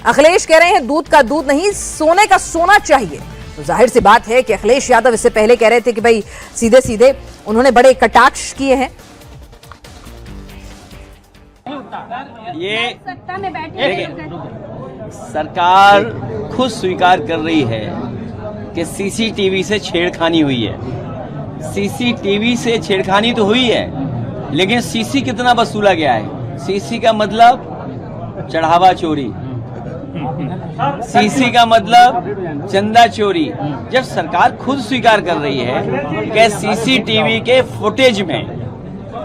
अखिलेश कह रहे हैं दूध का दूध नहीं, सोने का सोना चाहिए। तो जाहिर सी बात है कि अखिलेश यादव इससे पहले कह रहे थे कि भाई सीधे सीधे उन्होंने बड़े कटाक्ष किए हैं। ये सरकार खुद स्वीकार कर रही है कि सीसीटीवी से छेड़खानी हुई है। सीसीटीवी से छेड़खानी तो हुई है, लेकिन सीसी कितना वसूला गया है? सीसी का मतलब चढ़ावा चोरी, सीसी का मतलब चंदा चोरी। जब सरकार खुद स्वीकार कर रही है कि सीसीटीवी के फुटेज में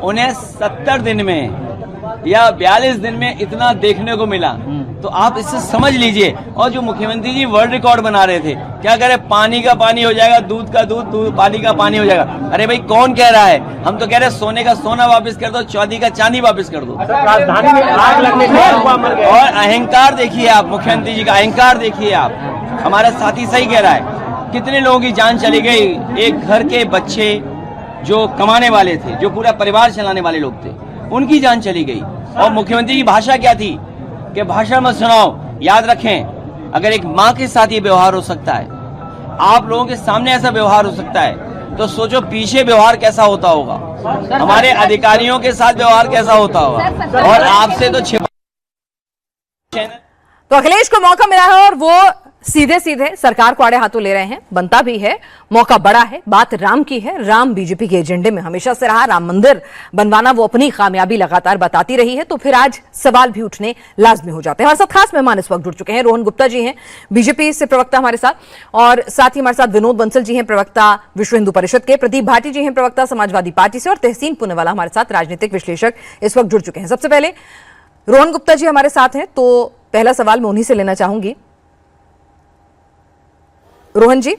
उन्हें 70 दिन में या 42 दिन में इतना देखने को मिला, तो आप इससे समझ लीजिए। और जो मुख्यमंत्री जी वर्ल्ड रिकॉर्ड बना रहे थे, क्या कह रहे, पानी का पानी हो जाएगा, दूध का दूध, पानी का पानी हो जाएगा। अरे भाई कौन कह रहा है? हम तो कह रहे सोने का सोना वापस कर दो, चांदी का चांदी वापस कर दो। राजधानी में आग लगने से और अहंकार देखिए आप, मुख्यमंत्री जी का अहंकार देखिए आप। हमारा साथी सही कह रहा है, कितने लोगों की जान चली गई। एक घर के बच्चे जो कमाने वाले थे, जो पूरा परिवार चलाने वाले लोग थे, उनकी जान चली गई। और मुख्यमंत्री की भाषा क्या थी कि भाषा मत सुनाओ। याद रखें, अगर एक माँ के साथ ये व्यवहार हो सकता है, आप लोगों के सामने ऐसा व्यवहार हो सकता है, तो सोचो पीछे व्यवहार कैसा होता होगा, हमारे अधिकारियों के साथ व्यवहार कैसा होता होगा। और आपसे तो तो अखिलेश को मौका मिला है और वो सीधे सीधे सरकार को आड़े हाथों ले रहे हैं। बनता भी है, मौका बड़ा है। बात राम की है। राम बीजेपी के एजेंडे में हमेशा से रहा। राम मंदिर बनवाना वो अपनी कामयाबी लगातार बताती रही है, तो फिर आज सवाल भी उठने लाजमी हो जाते हैं। हमारे साथ खास मेहमान इस वक्त जुड़ चुके हैं। रोहन गुप्ता जी हैं, बीजेपी से प्रवक्ता हमारे साथ, और साथ ही हमारे साथ विनोद बंसल जी हैं, प्रवक्ता विश्व हिंदू परिषद के। प्रदीप भाटी जी हैं, प्रवक्ता समाजवादी पार्टी से, और तहसीन पुनेवाला हमारे साथ राजनीतिक विश्लेषक इस वक्त जुड़ चुके हैं। सबसे पहले रोहन गुप्ता जी हमारे साथ हैं, तो पहला सवाल मैं उन्हीं से लेना चाहूंगी। रोहन जी,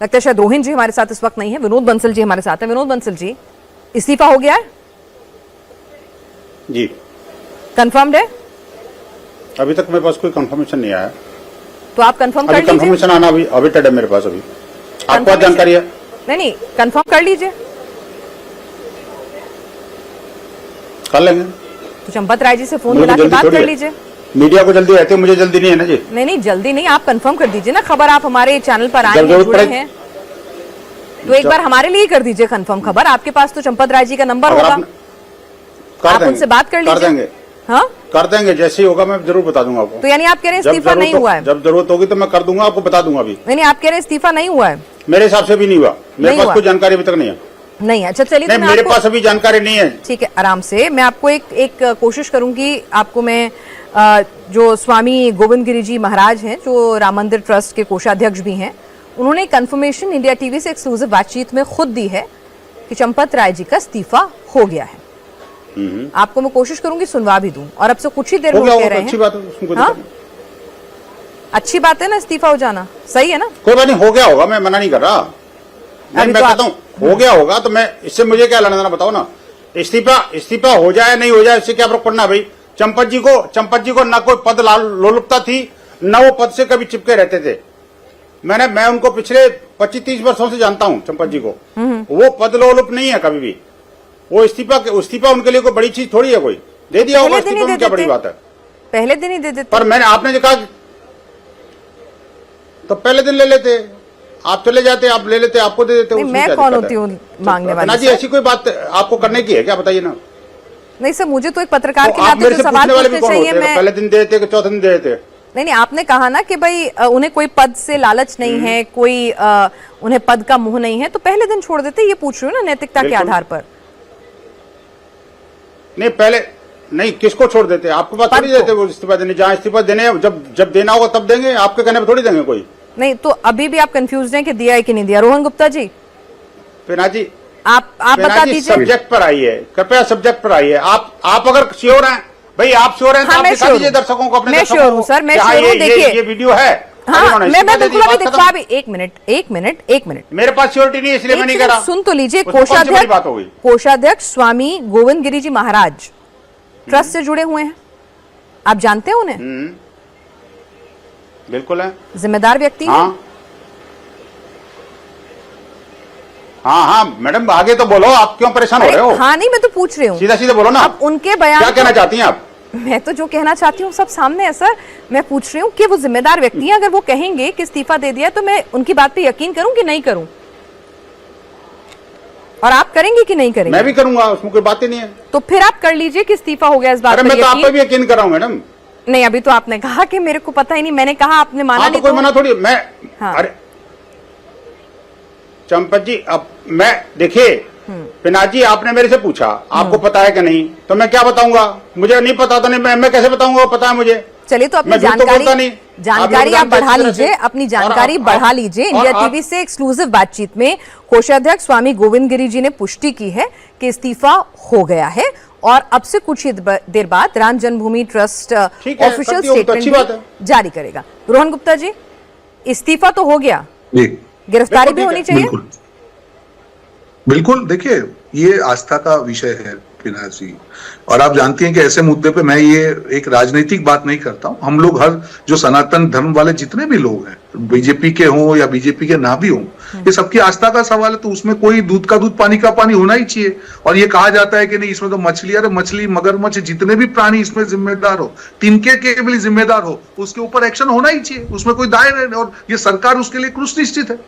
लगता है शायद रोहन जी हमारे साथ इस वक्त नहीं है। विनोद बंसल जी हमारे साथ है। विनोद बंसल जी, इस्तीफा हो गया है जी? कंफर्म्ड है? अभी तक मेरे पास कोई कंफर्मेशन नहीं आया। तो आप कंफर्म कर लीजिए। कंफर्मेशन आना अभी टेड है मेरे पास। अभी आपको जानकारी है? नहीं, कंफर्म कर लीजिए, कर लेंगे। तो चंपत राय जी से फोन मिला के बात कर लीजिए। मीडिया को जल्दी रहती है, मुझे जल्दी नहीं है ना जी। नहीं, जल्दी नहीं, आप कंफर्म कर दीजिए ना खबर। आप हमारे चैनल पर आए हैं, जुड़े हैं, तो एक बार हमारे लिए कर दीजिए कंफर्म खबर। आपके पास तो चंपत राय जी का नंबर होगा, आप उनसे बात कर लीजिए। हाँ, कर देंगे, जैसे ही होगा मैं जरूर बता दूंगा आपको। तो यानी आप कह रहे हैं इस्तीफा नहीं हुआ है? जब जरूरत होगी तो मैं कर दूंगा, आपको बता दूंगा। अभी नहीं, आप कह रहे हैं इस्तीफा नहीं हुआ है? मेरे हिसाब से भी नहीं हुआ। मेरे पास कोई जानकारी अभी तक नहीं है। नहीं, अच्छा चलिए, नहीं, मेरे पास अभी जानकारी नहीं है। ठीक है, आराम से। मैं आपको एक कोशिश करूंगी। आपको मैं जो स्वामी गोविंद गिरी जी महाराज हैं, जो राम मंदिर ट्रस्ट के कोषाध्यक्ष भी हैं, उन्होंने कंफर्मेशन इंडिया टीवी से एक्सक्लूसिव बातचीत में खुद दी है कि चंपत राय जी का इस्तीफा हो गया है। आपको मैं कोशिश करूंगी सुनवा भी दूं, और अब से कुछ ही देर में कह रहे हैं। अच्छी बात है। हाँ? अच्छी बात है ना, इस्तीफा हो जाना सही है ना? कोई बात नहीं, हो गया होगा, मैं मना नहीं कर रहा। मैं कहता हूँ हो गया होगा, तो मैं इससे मुझे क्या लेना देना, बताओ ना। इस्तीफा हो जाए नहीं हो जाए, इससे क्या फर्क पड़ना भाई। चंपत जी को ना कोई पद लोलुपता थी, न वो पद से कभी चिपके रहते थे। मैं उनको पिछले 25-30 वर्षों से जानता हूँ चंपत जी को। वो पद लोलुप नहीं है कभी भी। वो इस्तीफा उनके लिए कोई बड़ी चीज थोड़ी है। कोई दे दिया होगा इस्तीफा में, क्या बड़ी बात है? पहले दिन ही दे देते। पर मैंने, आपने जो कहा तो पहले दिन ले लेते, आप चले जाते, आप ले लेते, आपको दे देते। मैं कौन होती हूँ मांगने वाली? जी, ऐसी कोई बात आपको करने की है क्या, बताइए ना। नहीं सर, मुझे तो एक पत्रकार के नाते जो सवाल पूछने चाहिए, मैं पहले दिन देते कि चौथे दिन देते। नहीं, आपने कहा ना कि भाई उन्हें कोई पद से लालच नहीं है, कोई उन्हें पद का मोह नहीं है, तो पहले दिन छोड़ देते। ये पूछ रही हूँ ना, नैतिकता के आधार पर। नहीं, पहले नहीं, किसको छोड़ देते? आपके पास थोड़ी देते वो इस्तीफा देने। जहाँ इस्तीफा देने, जब देना होगा तब देंगे, आपके कहने पर थोड़ी देंगे कोई। नहीं, तो अभी भी आप कंफ्यूज हैं कि दिया है कि नहीं दिया? रोहन गुप्ता जी, पेना जी, आप बता दीजिए। सब्जेक्ट पर आइए, कृपया सब्जेक्ट पर आइए। आप अगर श्योर हैं भाई, आप श्योर हैं, तो आप दिखा दीजिए दर्शकों को, अपने। मैं श्योर हूँ सर, मैं श्योर हूँ। देखिए ये वीडियो है। हाँ, मैं बिल्कुल अभी दिखवा भी। एक मिनट, मेरे पास श्योरिटी नहीं है, इसलिए मैं नहीं कर रहा। सुन तो लीजिए। कोषाध्यक्ष स्वामी गोविंद गिरी जी महाराज ट्रस्ट से जुड़े हुए हैं, आप जानते हैं उन्हें? बिल्कुल है, जिम्मेदार व्यक्ति हैं। हाँ मैडम, आगे तो बोलो। आप क्यों परेशान हो रहे हो? हाँ नहीं, मैं तो पूछ रही हूँ, सीधा बोलो ना। अब उनके बयान क्या कहना चाहती हैं आप? मैं तो जो कहना चाहती हूँ सब सामने है सर। मैं पूछ रही हूँ कि वो जिम्मेदार व्यक्ति हैं, अगर वो कहेंगे कि इस्तीफा दे दिया तो मैं उनकी बात पे यकीन करूं कि नहीं करूं? और आप करेंगे कि नहीं करेंगे? मैं भी करूंगा, उसमें कोई बात ही नहीं है। तो फिर आप कर लीजिए कि इस्तीफा हो गया इस बात अरे पे मैं तो आप यकीन। पे भी यकीन कर रहा हूँ मैडम। नहीं, अभी तो आपने कहा कि मेरे को पता ही नहीं, मैंने कहा आपने माना हाँ, नहीं तो कोई मना थोड़ी मैं। हाँ। अरे चंपत जी, अब मैं देखिए पिनाक जी, आपने मेरे से पूछा आपको पता है कि नहीं, तो मैं क्या बताऊंगा? मुझे नहीं पता तो नहीं, मैं कैसे बताऊंगा? पता है मुझे। चलिए तो अपनी मैं झूठ तो बोलता नहीं। जानकारी आप लोग बढ़ा जानते हैं लीजिए, इस तरह से। अपनी जानकारी और बढ़ा लीजिए। इंडिया टीवी से एक्सक्लूसिव बातचीत में कोषाध्यक्ष स्वामी गोविंद गिरी जी ने पुष्टि की है कि इस्तीफा हो गया है और अब से कुछ ही देर बाद राम जन्मभूमि ट्रस्ट ठीक है, ऑफिशियल करती हो तो अच्छी बात स्टेटमेंट है। जारी करेगा। रोहन गुप्ता जी, इस्तीफा तो हो गया, जी गिरफ्तारी भी बिल्कुल होनी ठीक है। चाहिए। बिल्कुल देखिए, ये आस्था का विषय है पिनाक जी, और आप जानती हैं कि ऐसे मुद्दे पे मैं ये एक राजनीतिक बात नहीं करता हूं। हम लोग हर जो सनातन धर्म वाले जितने भी लोग हैं, बीजेपी के हों या बीजेपी के ना भी हों, ये सबकी आस्था का सवाल है, तो उसमें कोई दूध का दूध पानी का पानी होना ही चाहिए। और ये कहा जाता है कि नहीं इसमें तो मछली, अरे मछली मगरमच्छ जितने भी प्राणी इसमें जिम्मेदार हो, तिनके के भी जिम्मेदार हो, उसके ऊपर एक्शन होना ही चाहिए, उसमें कोई दायर है और ये सरकार उसके लिए कृतनिश्चित है।